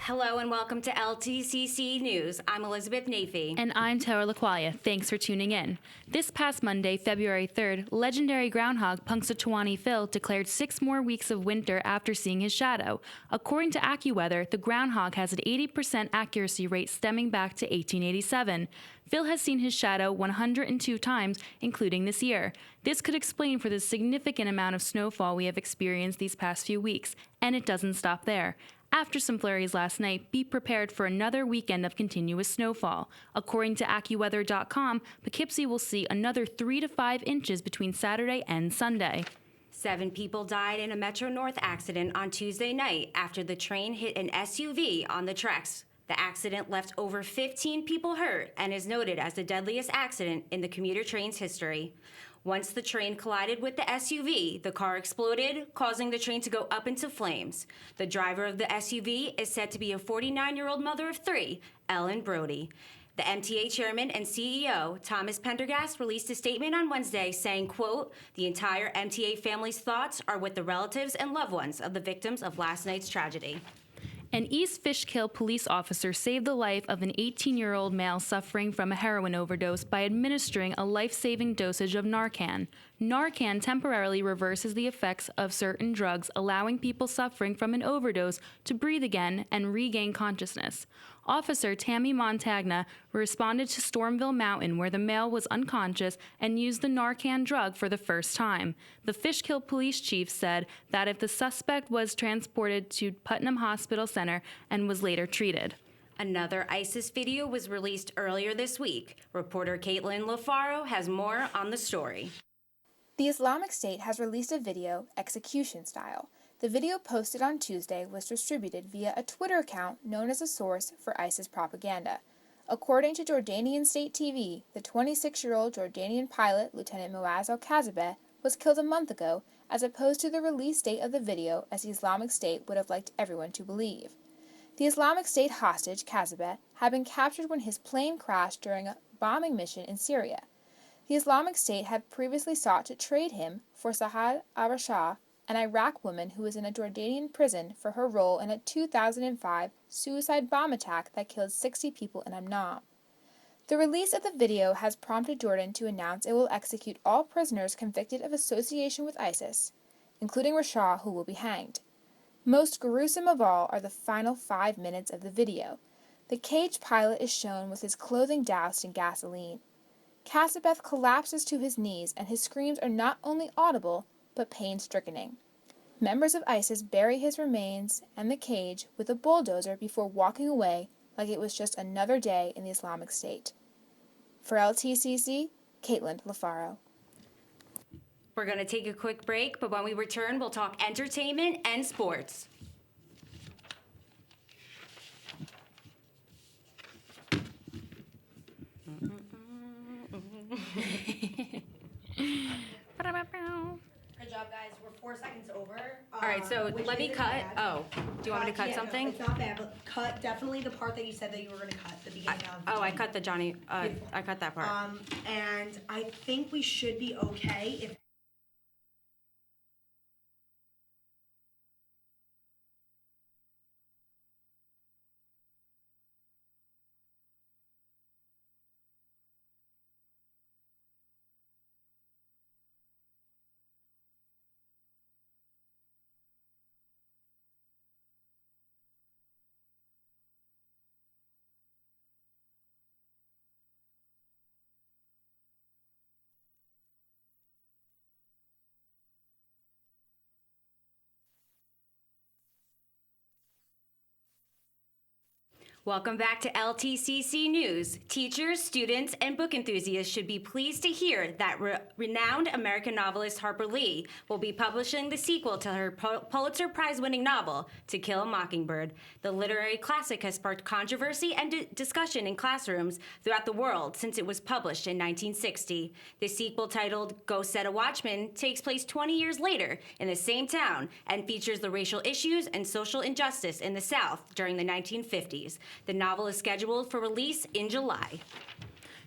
Hello and welcome to LTCC News. I'm Elizabeth Nafee. And I'm Tara LaQualia. Thanks for tuning in. This past Monday, February 3rd, legendary groundhog Punxsutawney Phil declared 6 more weeks of winter after seeing his shadow. According to AccuWeather, the groundhog has an 80% accuracy rate stemming back to 1887. Phil has seen his shadow 102 times, including this year. This could explain for the significant amount of snowfall we have experienced these past few weeks, and it doesn't stop there. After some flurries last night, be prepared for another weekend of continuous snowfall. According to AccuWeather.com, Poughkeepsie will see another 3 to 5 inches between Saturday and Sunday. 7 people died in a Metro North accident on Tuesday night after the train hit an SUV on the tracks. The accident left over 15 people hurt and is noted as the deadliest accident in the commuter train's history. Once the train collided with the SUV, the car exploded, causing the train to go up into flames. The driver of the SUV is said to be a 49-year-old mother of 3, Ellen Brody. The MTA chairman and CEO, Thomas Pendergast, released a statement on Wednesday saying, quote, "The entire MTA family's thoughts are with the relatives and loved ones of the victims of last night's tragedy." An East Fishkill police officer saved the life of an 18-year-old male suffering from a heroin overdose by administering a life-saving dosage of Narcan. Narcan temporarily reverses the effects of certain drugs, allowing people suffering from an overdose to breathe again and regain consciousness. Officer Tammy Montagna responded to Stormville Mountain, where the male was unconscious, and used the Narcan drug for the first time. The Fishkill police chief said that if the suspect was transported to Putnam Hospital Center and was later treated. Another ISIS video was released earlier this week. Reporter Caitlin LaFaro has more on the story. The Islamic State has released a video, execution style. The video posted on Tuesday was distributed via a Twitter account known as a source for ISIS propaganda. According to Jordanian state TV, the 26-year-old Jordanian pilot, Lieutenant Muaz al-Kazabeh, was killed a month ago, as opposed to the release date of the video as the Islamic State would have liked everyone to believe. The Islamic State hostage, Kazabeh, had been captured when his plane crashed during a bombing mission in Syria. The Islamic State had previously sought to trade him for Sahad al-Rashah, an Iraq woman who was in a Jordanian prison for her role in a 2005 suicide bomb attack that killed 60 people in Amman. The release of the video has prompted Jordan to announce it will execute all prisoners convicted of association with ISIS, including Rashah, who will be hanged. Most gruesome of all are the final 5 minutes of the video. The caged pilot is shown with his clothing doused in gasoline. Kazabeh collapses to his knees, and his screams are not only audible, but pain-stricken. Members of ISIS bury his remains and the cage with a bulldozer before walking away like it was just another day in the Islamic State. For LTCC, Caitlin LaFaro. We're going to take a quick break, but when we return, we'll talk entertainment and sports. Good job, guys. We're 4 seconds over. All right, so let me cut. Oh, do you want me to cut something? No, it's not bad, but cut definitely the part that you said that you were going to cut, the beginning of. I cut the Johnny. I cut that part. And I think we should be okay if. Welcome back to LTCC News. Teachers, students, and book enthusiasts should be pleased to hear that renowned American novelist Harper Lee will be publishing the sequel to her Pulitzer Prize-winning novel, To Kill a Mockingbird. The literary classic has sparked controversy and discussion in classrooms throughout the world since it was published in 1960. The sequel, titled Go Set a Watchman, takes place 20 years later in the same town and features the racial issues and social injustice in the South during the 1950s. The novel is scheduled for release in July.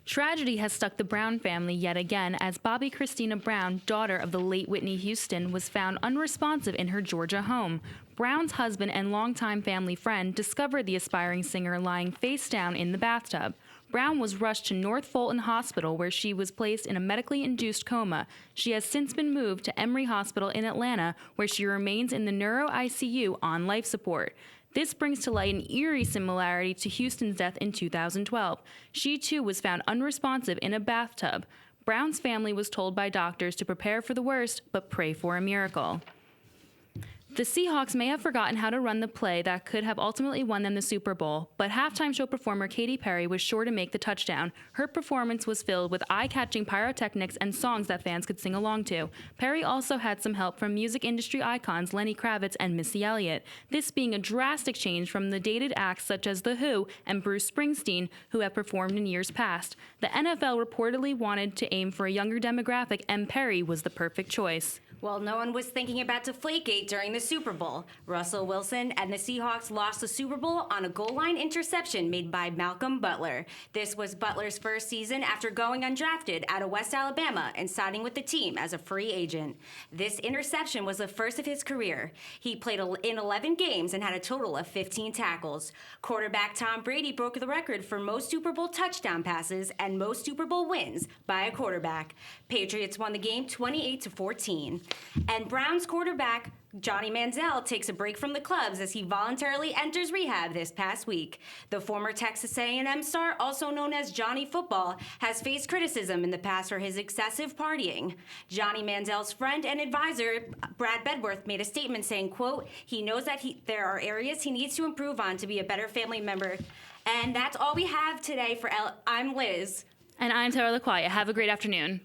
Tragedy has struck the Brown family yet again as Bobby Christina Brown, daughter of the late Whitney Houston, was found unresponsive in her Georgia home. Brown's husband and longtime family friend discovered the aspiring singer lying face down in the bathtub. Brown was rushed to North Fulton Hospital, where she was placed in a medically induced coma. She has since been moved to Emory Hospital in Atlanta, where she remains in the neuro ICU on life support. This brings to light an eerie similarity to Houston's death in 2012. She too was found unresponsive in a bathtub. Brown's family was told by doctors to prepare for the worst, but pray for a miracle. The Seahawks may have forgotten how to run the play that could have ultimately won them the Super Bowl, but halftime show performer Katy Perry was sure to make the touchdown. Her performance was filled with eye-catching pyrotechnics and songs that fans could sing along to. Perry also had some help from music industry icons Lenny Kravitz and Missy Elliott, this being a drastic change from the dated acts such as The Who and Bruce Springsteen, who have performed in years past. The NFL reportedly wanted to aim for a younger demographic, and Perry was the perfect choice. Well, no one was thinking about Deflategate during the Super Bowl. Russell Wilson and the Seahawks lost the Super Bowl on a goal line interception made by Malcolm Butler. This was Butler's first season after going undrafted out of West Alabama and signing with the team as a free agent. This interception was the first of his career. He played in 11 games and had a total of 15 tackles. Quarterback Tom Brady broke the record for most Super Bowl touchdown passes and most Super Bowl wins by a quarterback. Patriots won the game 28-14. And Browns quarterback Johnny Manziel takes a break from the clubs as he voluntarily enters rehab this past week. The former Texas A&M star, also known as Johnny Football, has faced criticism in the past for his excessive partying. Johnny Manziel's friend and advisor, Brad Bedworth, made a statement saying, quote, he knows that there are areas he needs to improve on to be a better family member. And that's all we have today for I'm Liz. And I'm Tara LaQuaya. Have a great afternoon.